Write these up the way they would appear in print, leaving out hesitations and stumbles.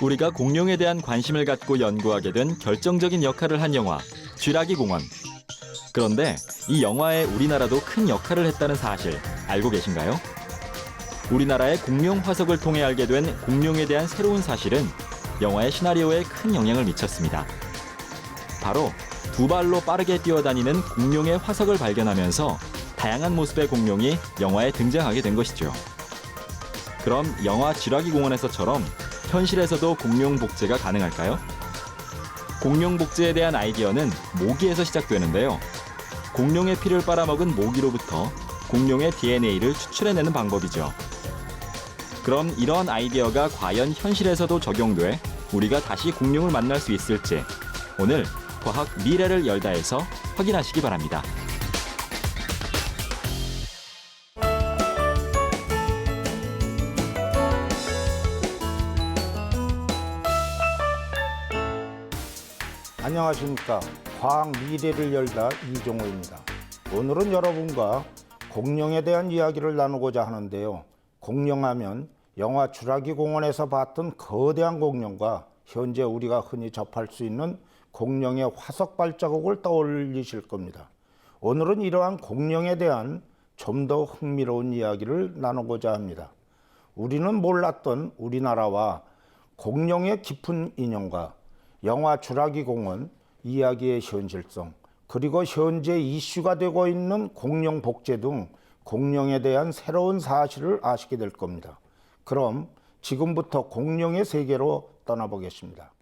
우리가 공룡에 대한 관심을 갖고 연구하게 된 결정적인 역할을 한 영화 쥐라기 공원. 그런데 이 영화에 우리나라도 큰 역할을 했다는 사실 알고 계신가요? 우리나라의 공룡 화석을 통해 알게 된 공룡에 대한 새로운 사실은 영화의 시나리오에 큰 영향을 미쳤습니다. 바로 두 발로 빠르게 뛰어다니는 공룡의 화석을 발견하면서 다양한 모습의 공룡이 영화에 등장하게 된 것이죠. 그럼 영화 쥐라기 공원에서처럼 현실에서도 공룡 복제가 가능할까요? 공룡 복제에 대한 아이디어는 모기에서 시작되는데요. 공룡의 피를 빨아먹은 모기로부터 공룡의 DNA를 추출해내는 방법이죠. 그럼 이런 아이디어가 과연 현실에서도 적용돼 우리가 다시 공룡을 만날 수 있을지 오늘 과학 미래를 열다해서 확인하시기 바랍니다. 안녕하십니까. 과학 미래를 열다 이종호입니다. 오늘은 여러분과 공룡에 대한 이야기를 나누고자 하는데요. 공룡하면 영화 쥐라기 공원에서 봤던 거대한 공룡과 현재 우리가 흔히 접할 수 있는 공룡의 화석 발자국을 떠올리실 겁니다. 오늘은 이러한 공룡에 대한 좀 더 흥미로운 이야기를 나누고자 합니다. 우리는 몰랐던 우리나라와 공룡의 깊은 인연과 영화 쥐라기 공원 이야기의 현실성, 그리고 현재 이슈가 되고 있는 공룡 복제 등 공룡에 대한 새로운 사실을 아시게 될 겁니다. 그럼 지금부터 공룡의 세계로 떠나보겠습니다.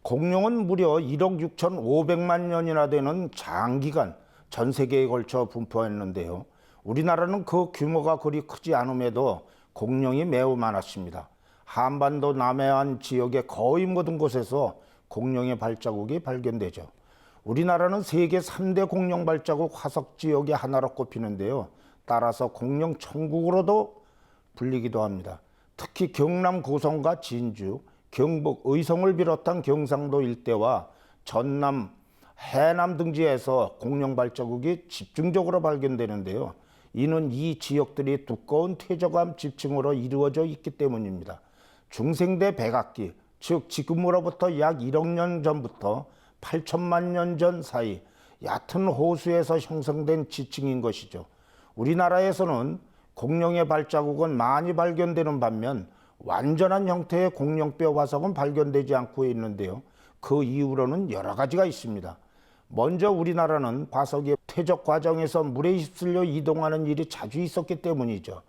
공룡은 무려 1억 6,500만 년이나 되는 장기간 전 세계에 걸쳐 분포했는데요. 우리나라는 그 규모가 그리 크지 않음에도 공룡이 매우 많았습니다. 한반도 남해안 지역의 거의 모든 곳에서 공룡의 발자국이 발견되죠. 우리나라는 세계 3대 공룡 발자국 화석 지역의 하나로 꼽히는데요. 따라서 공룡 천국으로도 불리기도 합니다. 특히 경남 고성과 진주, 경북 의성을 비롯한 경상도 일대와 전남, 해남 등지에서 공룡 발자국이 집중적으로 발견되는데요. 이는 이 지역들이 두꺼운 퇴적암 지층으로 이루어져 있기 때문입니다. 중생대 백악기, 즉 지금으로부터 약 1억 년 전부터 8천만 년 전 사이 얕은 호수에서 형성된 지층인 것이죠. 우리나라에서는 공룡의 발자국은 많이 발견되는 반면 완전한 형태의 공룡뼈 화석은 발견되지 않고 있는데요. 그 이유로는 여러 가지가 있습니다. 먼저 우리나라는 화석의 퇴적 과정에서 물에 휩쓸려 이동하는 일이 자주 있었기 때문이죠.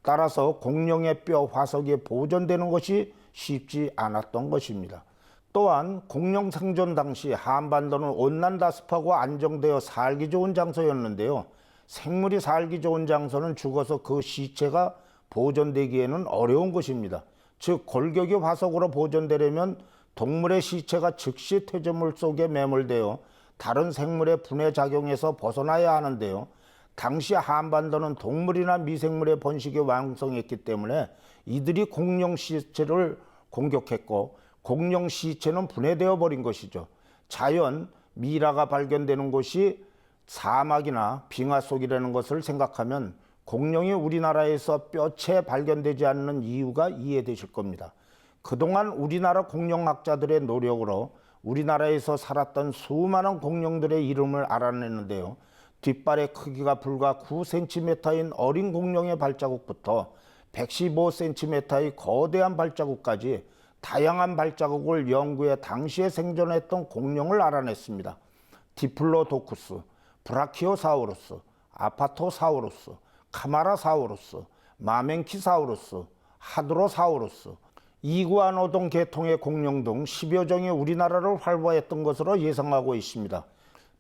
따라서 공룡의 뼈 화석이 보존되는 것이 쉽지 않았던 것입니다. 또한 공룡 생존 당시 한반도는 온난다습하고 안정되어 살기 좋은 장소였는데요. 생물이 살기 좋은 장소는 죽어서 그 시체가 보존되기에는 어려운 것입니다. 즉 골격이 화석으로 보존되려면 동물의 시체가 즉시 퇴적물 속에 매몰되어 다른 생물의 분해 작용에서 벗어나야 하는데요. 당시 한반도는 동물이나 미생물의 번식이 왕성했기 때문에 이들이 공룡 시체를 공격했고 공룡 시체는 분해되어 버린 것이죠. 자연 미라가 발견되는 곳이 사막이나 빙하 속이라는 것을 생각하면 공룡이 우리나라에서 뼈채 발견되지 않는 이유가 이해되실 겁니다. 그동안 우리나라 공룡학자들의 노력으로 우리나라에서 살았던 수많은 공룡들의 이름을 알아냈는데요. 뒷발의 크기가 불과 9cm인 어린 공룡의 발자국부터 115cm의 거대한 발자국까지 다양한 발자국을 연구해 당시에 생존했던 공룡을 알아냈습니다. 디플로도쿠스, 브라키오사우루스, 아파토사우루스, 카마라사우루스, 마멘키사우루스, 하드로사우루스, 이구아노동 계통의 공룡 등 10여 종이 우리나라를 활보했던 것으로 예상하고 있습니다.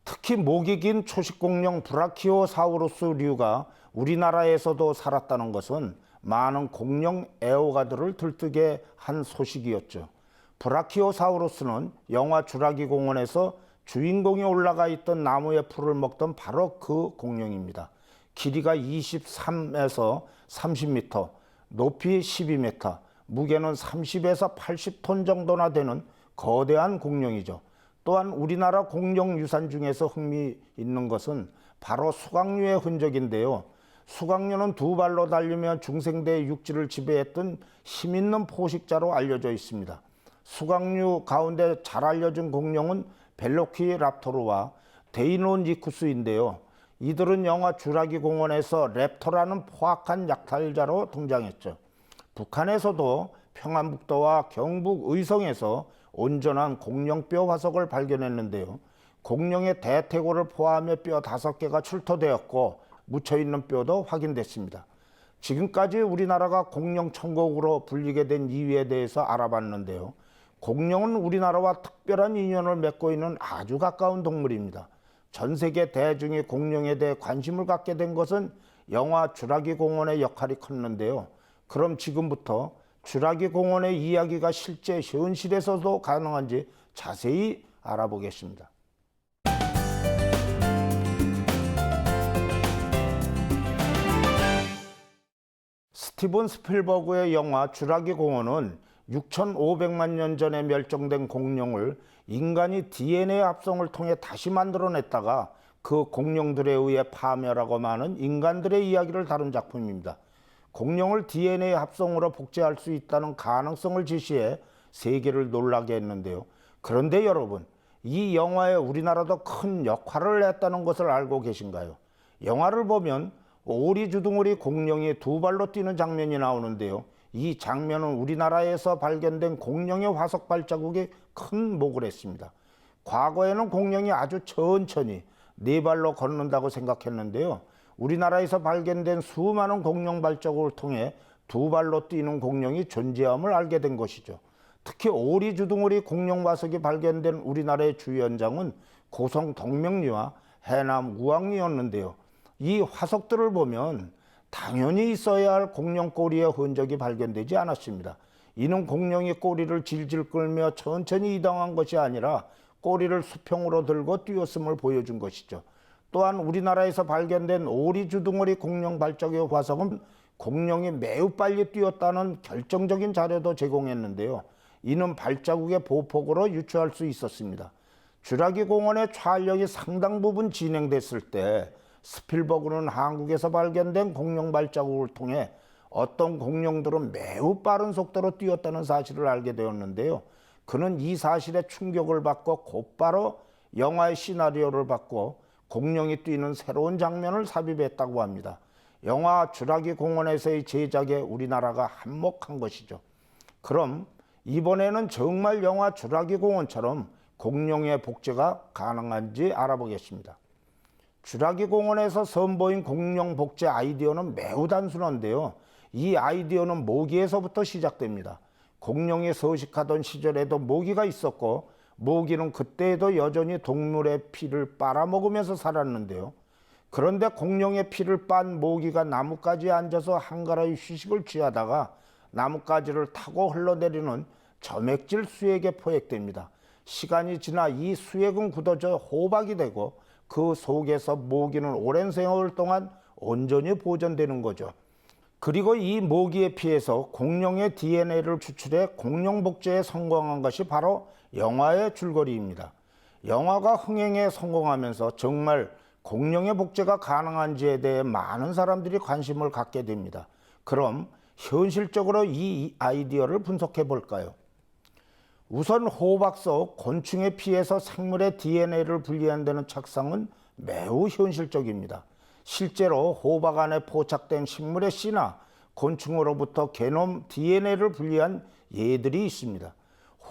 특히 목이 긴 초식공룡 브라키오사우루스류가 우리나라에서도 살았다는 것은 많은 공룡 애호가들을 들뜨게 한 소식이었죠. 브라키오사우루스는 영화 쥐라기 공원에서 주인공이 올라가 있던 나무의 풀을 먹던 바로 그 공룡입니다. 길이가 23에서 30m, 높이 12m, 무게는 30에서 80톤 정도나 되는 거대한 공룡이죠. 또한 우리나라 공룡 유산 중에서 흥미 있는 것은 바로 수강류의 흔적인데요. 수강류는 두 발로 달리며 중생대의 육지를 지배했던 힘있는 포식자로 알려져 있습니다. 수강류 가운데 잘 알려진 공룡은 벨로키랍토르와 데이노니쿠스인데요. 이들은 영화 주라기 공원에서 랩터라는 포악한 약탈자로 등장했죠. 북한에서도 평안북도와 경북 의성에서 온전한 공룡뼈 화석을 발견했는데요. 공룡의 대퇴골을 포함해 뼈 5개가 출토되었고 묻혀있는 뼈도 확인됐습니다. 지금까지 우리나라가 공룡 천국으로 불리게 된 이유에 대해서 알아봤는데요. 공룡은 우리나라와 특별한 인연을 맺고 있는 아주 가까운 동물입니다. 전 세계 대중이 공룡에 대해 관심을 갖게 된 것은 영화 주라기 공원의 역할이 컸는데요. 그럼 지금부터 주라기 공원의 이야기가 실제 현실에서도 가능한지 자세히 알아보겠습니다. 스티븐 스필버그의 영화 주라기 공원은 6,500만 년 전에 멸종된 공룡을 인간이 DNA 합성을 통해 다시 만들어냈다가 그 공룡들에 의해 파멸하고 마는 인간들의 이야기를 다룬 작품입니다. 공룡을 DNA 합성으로 복제할 수 있다는 가능성을 제시해 세계를 놀라게 했는데요. 그런데 여러분, 이 영화에 우리나라도 큰 역할을 했다는 것을 알고 계신가요? 영화를 보면 오리주둥으리 공룡이 두 발로 뛰는 장면이 나오는데요. 이 장면은 우리나라에서 발견된 공룡의 화석 발자국이 큰 목을 했습니다. 과거에는 공룡이 아주 천천히 네 발로 걷는다고 생각했는데요. 우리나라에서 발견된 수많은 공룡 발자국을 통해 두 발로 뛰는 공룡이 존재함을 알게 된 것이죠. 특히 오리주둥으리 공룡 화석이 발견된 우리나라의 주요 현장은 고성 동명리와 해남 우왕리였는데요. 이 화석들을 보면 당연히 있어야 할 공룡 꼬리의 흔적이 발견되지 않았습니다. 이는 공룡이 꼬리를 질질 끌며 천천히 이동한 것이 아니라 꼬리를 수평으로 들고 뛰었음을 보여준 것이죠. 또한 우리나라에서 발견된 오리주둥으리 공룡 발자국의 화석은 공룡이 매우 빨리 뛰었다는 결정적인 자료도 제공했는데요. 이는 발자국의 보폭으로 유추할 수 있었습니다. 주라기 공원의 촬영이 상당 부분 진행됐을 때 스필버그는 한국에서 발견된 공룡 발자국을 통해 어떤 공룡들은 매우 빠른 속도로 뛰었다는 사실을 알게 되었는데요. 그는 이 사실에 충격을 받고 곧바로 영화의 시나리오를 바꿔 공룡이 뛰는 새로운 장면을 삽입했다고 합니다. 영화 주라기 공원에서의 제작에 우리나라가 한몫한 것이죠. 그럼 이번에는 정말 영화 주라기 공원처럼 공룡의 복제가 가능한지 알아보겠습니다. 주라기 공원에서 선보인 공룡 복제 아이디어는 매우 단순한데요. 이 아이디어는 모기에서부터 시작됩니다. 공룡이 서식하던 시절에도 모기가 있었고 모기는 그때에도 여전히 동물의 피를 빨아먹으면서 살았는데요. 그런데 공룡의 피를 빤 모기가 나뭇가지에 앉아서 한가라의 휴식을 취하다가 나뭇가지를 타고 흘러내리는 점액질 수액에 포획됩니다. 시간이 지나 이 수액은 굳어져 호박이 되고 그 속에서 모기는 오랜 세월 동안 온전히 보존되는 거죠. 그리고 이 모기의 피에서 공룡의 DNA를 추출해 공룡 복제에 성공한 것이 바로 영화의 줄거리입니다. 영화가 흥행에 성공하면서 정말 공룡의 복제가 가능한지에 대해 많은 사람들이 관심을 갖게 됩니다. 그럼 현실적으로 이 아이디어를 분석해 볼까요? 우선 호박 속 곤충의 피에서 생물의 DNA를 분리한다는 착상은 매우 현실적입니다. 실제로 호박 안에 포착된 식물의 씨나 곤충으로부터 게놈 DNA를 분리한 예들이 있습니다.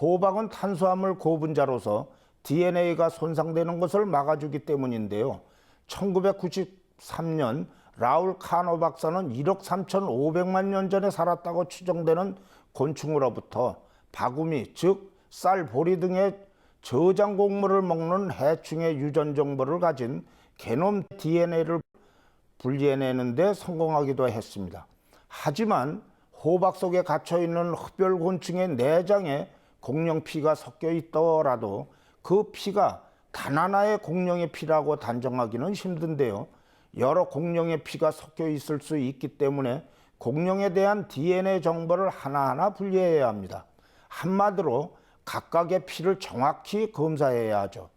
호박은 탄수화물 고분자로서 DNA가 손상되는 것을 막아주기 때문인데요. 1993년 라울 카노 박사는 1억 3,500만 년 전에 살았다고 추정되는 곤충으로부터 바구미, 즉 쌀, 보리 등의 저장 곡물을 먹는 해충의 유전 정보를 가진 게놈 DNA를 분리해내는 데 성공하기도 했습니다. 하지만 호박 속에 갇혀있는 흡혈곤충의 내장에 공룡 피가 섞여 있더라도 그 피가 단 하나의 공룡의 피라고 단정하기는 힘든데요. 여러 공룡의 피가 섞여 있을 수 있기 때문에 공룡에 대한 DNA 정보를 하나하나 분리해야 합니다. 한마디로 각각의 피를 정확히 검사해야 하죠.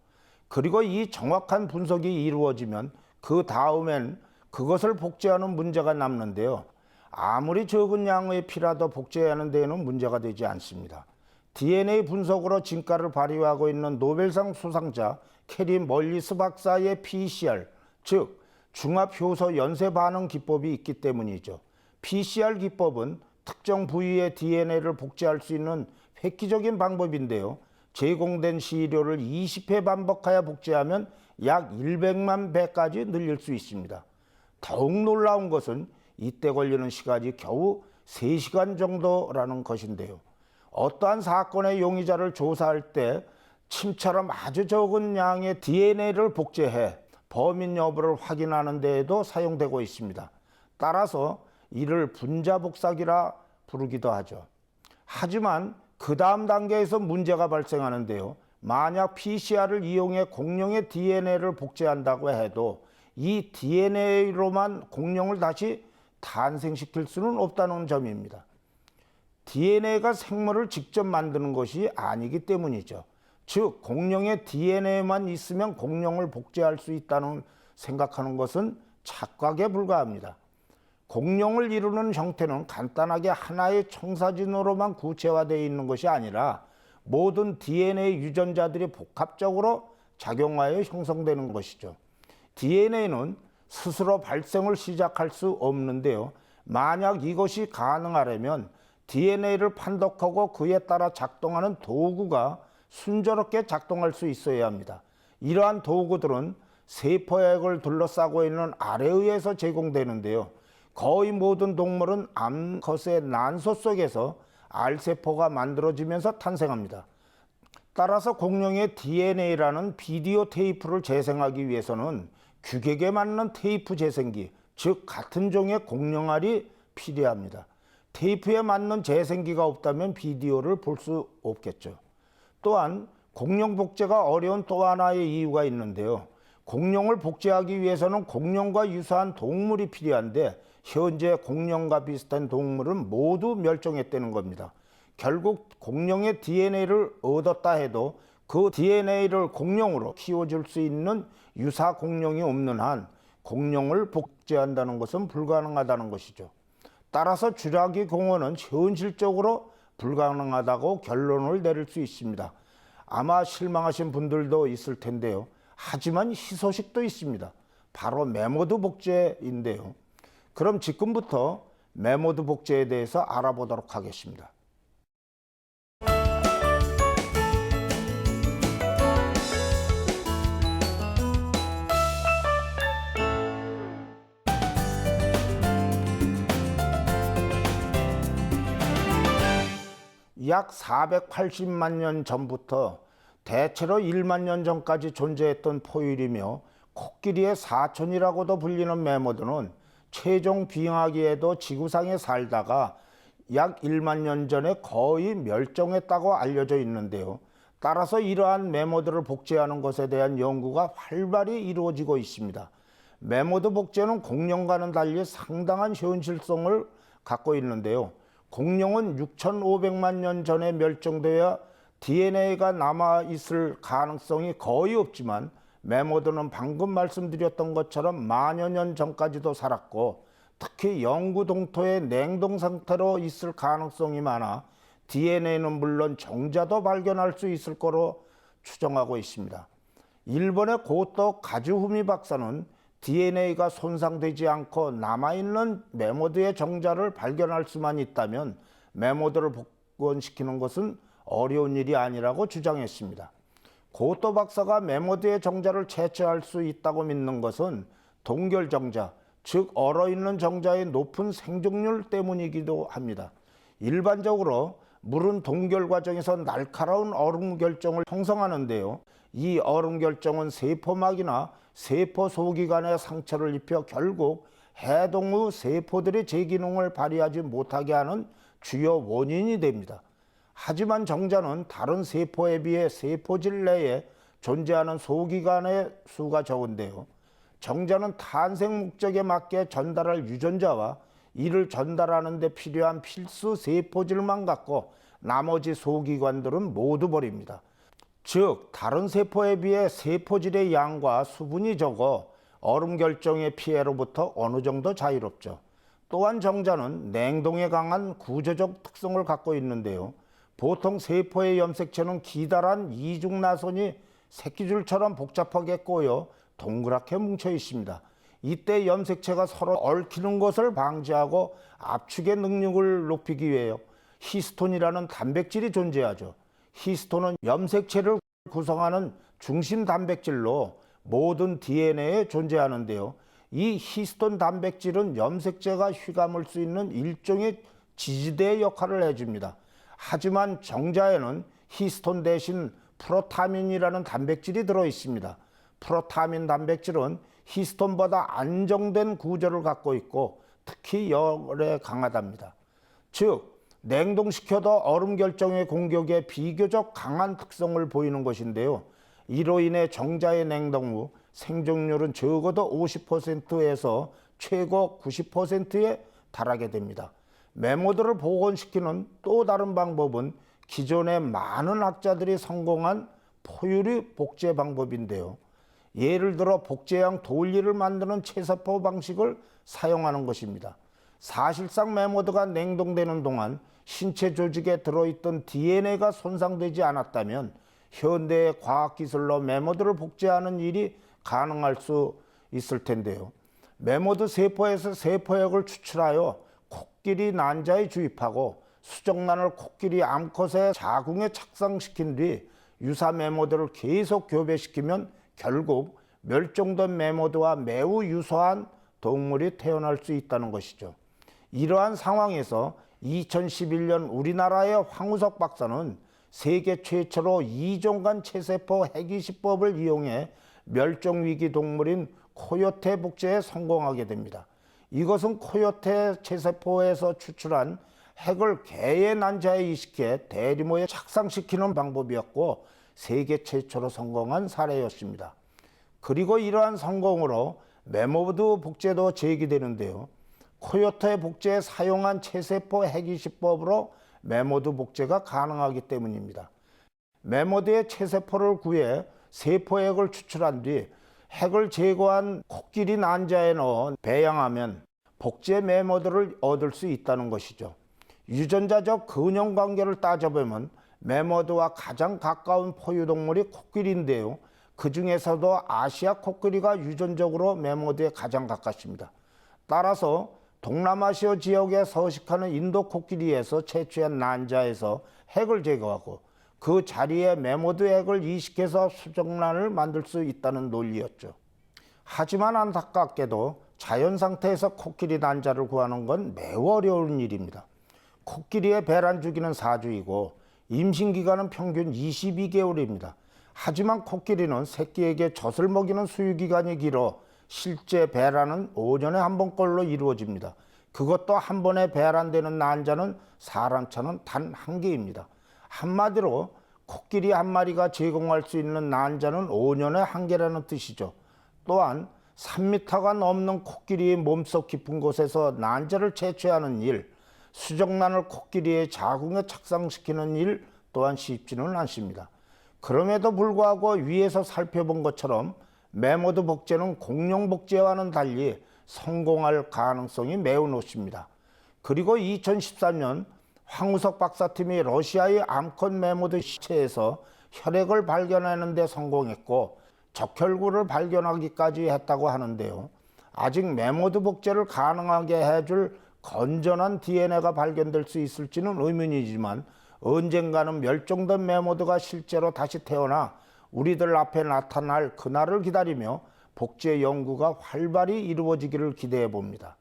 그리고 이 정확한 분석이 이루어지면 그 다음엔 그것을 복제하는 문제가 남는데요. 아무리 적은 양의 피라도 복제하는 데에는 문제가 되지 않습니다. DNA 분석으로 진가를 발휘하고 있는 노벨상 수상자 캐리 멀리스 박사의 PCR, 즉 중합효소 연쇄 반응 기법이 있기 때문이죠. PCR 기법은 특정 부위의 DNA를 복제할 수 있는 획기적인 방법인데요. 제공된 시료를 20회 반복하여 복제하면 약 100만 배까지 늘릴 수 있습니다. 더욱 놀라운 것은 이때 걸리는 시간이 겨우 3시간 정도라는 것인데요. 어떠한 사건의 용의자를 조사할 때 침처럼 아주 적은 양의 DNA를 복제해 범인 여부를 확인하는 데에도 사용되고 있습니다. 따라서 이를 분자복사기라 부르기도 하죠. 하지만 그 다음 단계에서 문제가 발생하는데요. 만약 PCR을 이용해 공룡의 DNA를 복제한다고 해도 이 DNA로만 공룡을 다시 탄생시킬 수는 없다는 점입니다. DNA가 생물을 직접 만드는 것이 아니기 때문이죠. 즉 공룡의 DNA만 있으면 공룡을 복제할 수 있다는 생각하는 것은 착각에 불과합니다. 공룡을 이루는 형태는 간단하게 하나의 청사진으로만 구체화되어 있는 것이 아니라 모든 DNA 유전자들이 복합적으로 작용하여 형성되는 것이죠. DNA는 스스로 발생을 시작할 수 없는데요. 만약 이것이 가능하려면 DNA를 판독하고 그에 따라 작동하는 도구가 순조롭게 작동할 수 있어야 합니다. 이러한 도구들은 세포액을 둘러싸고 있는 아래의에서 제공되는데요. 거의 모든 동물은 암컷의 난소 속에서 알세포가 만들어지면서 탄생합니다. 따라서 공룡의 DNA라는 비디오 테이프를 재생하기 위해서는 규격에 맞는 테이프 재생기, 즉 같은 종의 공룡알이 필요합니다. 테이프에 맞는 재생기가 없다면 비디오를 볼 수 없겠죠. 또한 공룡 복제가 어려운 또 하나의 이유가 있는데요. 공룡을 복제하기 위해서는 공룡과 유사한 동물이 필요한데 현재 공룡과 비슷한 동물은 모두 멸종했다는 겁니다. 결국 공룡의 DNA를 얻었다 해도 그 DNA를 공룡으로 키워줄 수 있는 유사 공룡이 없는 한 공룡을 복제한다는 것은 불가능하다는 것이죠. 따라서 쥐라기 공원은 현실적으로 불가능하다고 결론을 내릴 수 있습니다. 아마 실망하신 분들도 있을 텐데요. 하지만 희소식도 있습니다. 바로 메모드 복제인데요. 그럼 지금부터 메모드 복제에 대해서 알아보도록 하겠습니다. 약 480만 년 전부터 대체로 1만 년 전까지 존재했던 포유류며 코끼리의 사촌이라고도 불리는 메모드는 최종 빙하기에도 지구상에 살다가 약 1만 년 전에 거의 멸종했다고 알려져 있는데요. 따라서 이러한 메모드를 복제하는 것에 대한 연구가 활발히 이루어지고 있습니다. 메모드 복제는 공룡과는 달리 상당한 현실성을 갖고 있는데요. 공룡은 6,500만 년 전에 멸종되어 DNA가 남아있을 가능성이 거의 없지만 메모드는 방금 말씀드렸던 것처럼 만여 년 전까지도 살았고 특히 영구 동토의 냉동 상태로 있을 가능성이 많아 DNA는 물론 정자도 발견할 수 있을 거로 추정하고 있습니다. 일본의 고토 가즈후미 박사는 DNA가 손상되지 않고 남아있는 메모드의 정자를 발견할 수만 있다면 메모드를 복원시키는 것은 어려운 일이 아니라고 주장했습니다. 고토 박사가 메모드의 정자를 채취할 수 있다고 믿는 것은 동결 정자, 즉 얼어있는 정자의 높은 생존율 때문이기도 합니다. 일반적으로 물은 동결 과정에서 날카로운 얼음 결정을 형성하는데요. 이 얼음 결정은 세포막이나 세포 소기관에 상처를 입혀 결국 해동 후 세포들이 제 기능을 발휘하지 못하게 하는 주요 원인이 됩니다. 하지만 정자는 다른 세포에 비해 세포질 내에 존재하는 소기관의 수가 적은데요. 정자는 탄생 목적에 맞게 전달할 유전자와 이를 전달하는 데 필요한 필수 세포질만 갖고 나머지 소기관들은 모두 버립니다. 즉 다른 세포에 비해 세포질의 양과 수분이 적어 얼음 결정의 피해로부터 어느 정도 자유롭죠. 또한 정자는 냉동에 강한 구조적 특성을 갖고 있는데요. 보통 세포의 염색체는 기다란 이중나선이 새끼줄처럼 복잡하게 꼬여 동그랗게 뭉쳐 있습니다. 이때 염색체가 서로 얽히는 것을 방지하고 압축의 능력을 높이기 위해 히스톤이라는 단백질이 존재하죠. 히스톤은 염색체를 구성하는 중심 단백질로 모든 DNA에 존재하는데요. 이 히스톤 단백질은 염색체가 휘감을 수 있는 일종의 지지대 역할을 해줍니다. 하지만 정자에는 히스톤 대신 프로타민이라는 단백질이 들어 있습니다. 프로타민 단백질은 히스톤보다 안정된 구조를 갖고 있고 특히 열에 강하답니다. 즉, 냉동시켜도 얼음 결정의 공격에 비교적 강한 특성을 보이는 것인데요. 이로 인해 정자의 냉동 후 생존율은 적어도 50%에서 최고 90%에 달하게 됩니다. 메모드를 복원시키는 또 다른 방법은 기존의 많은 학자들이 성공한 포유류 복제 방법인데요. 예를 들어 복제형 돌리를 만드는 체세포 방식을 사용하는 것입니다. 사실상 메모드가 냉동되는 동안 신체 조직에 들어있던 DNA가 손상되지 않았다면 현대의 과학기술로 메모드를 복제하는 일이 가능할 수 있을 텐데요. 메모드 세포에서 세포액을 추출하여 코끼리 난자에 주입하고 수정란을 코끼리 암컷의 자궁에 착상시킨 뒤 유사 메모드를 계속 교배시키면 결국 멸종된 메모드와 매우 유사한 동물이 태어날 수 있다는 것이죠. 이러한 상황에서 2011년 우리나라의 황우석 박사는 세계 최초로 이종간 체세포 핵이식법을 이용해 멸종위기 동물인 코요테 복제에 성공하게 됩니다. 이것은 코요테 체세포에서 추출한 핵을 개의 난자에 이식해 대리모에 착상시키는 방법이었고 세계 최초로 성공한 사례였습니다. 그리고 이러한 성공으로 메모드 복제도 제기되는데요. 코요테 복제에 사용한 체세포 핵이식법으로 메모드 복제가 가능하기 때문입니다. 메모드의 체세포를 구해 세포핵을 추출한 뒤 핵을 제거한 코끼리 난자에 넣어 배양하면 복제 메모드를 얻을 수 있다는 것이죠. 유전자적 근형관계를 따져보면 메모드와 가장 가까운 포유동물이 코끼리인데요. 그 중에서도 아시아 코끼리가 유전적으로 메모드에 가장 가깝습니다. 따라서 동남아시아 지역에 서식하는 인도 코끼리에서 채취한 난자에서 핵을 제거하고 그 자리에 메모드 핵을 이식해서 수정란을 만들 수 있다는 논리였죠. 하지만 안타깝게도 자연 상태에서 코끼리 난자를 구하는 건 매우 어려운 일입니다. 코끼리의 배란 주기는 4주이고 임신 기간은 평균 22개월입니다. 하지만 코끼리는 새끼에게 젖을 먹이는 수유 기간이 길어 실제 배란은 5년에 한 번꼴로 이루어집니다. 그것도 한 번에 배란되는 난자는 사람차는 단 한 개입니다. 한마디로 코끼리 한 마리가 제공할 수 있는 난자는 5년에 한 개라는 뜻이죠. 또한 3m가 넘는 코끼리의 몸속 깊은 곳에서 난자를 채취하는 일, 수정란을 코끼리의 자궁에 착상시키는 일 또한 쉽지는 않습니다. 그럼에도 불구하고 위에서 살펴본 것처럼 메모드 복제는 공룡 복제와는 달리 성공할 가능성이 매우 높습니다. 그리고 2013년 황우석 박사팀이 러시아의 암컷 메모드 시체에서 혈액을 발견하는 데 성공했고 적혈구를 발견하기까지 했다고 하는데요. 아직 메모드 복제를 가능하게 해줄 건전한 DNA가 발견될 수 있을지는 의문이지만 언젠가는 멸종된 메모드가 실제로 다시 태어나 우리들 앞에 나타날 그날을 기다리며 복제 연구가 활발히 이루어지기를 기대해 봅니다.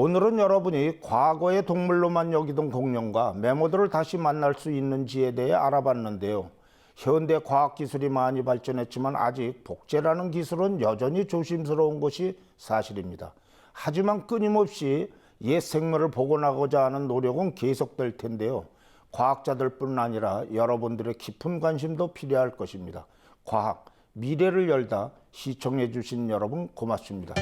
오늘은 여러분이 과거의 동물로만 여기던 공룡과 메모드를 다시 만날 수 있는지에 대해 알아봤는데요. 현대 과학기술이 많이 발전했지만 아직 복제라는 기술은 여전히 조심스러운 것이 사실입니다. 하지만 끊임없이 옛 생물을 복원하고자 하는 노력은 계속될 텐데요. 과학자들뿐 아니라 여러분들의 깊은 관심도 필요할 것입니다. 과학, 미래를 열다 시청해 주신 여러분 고맙습니다.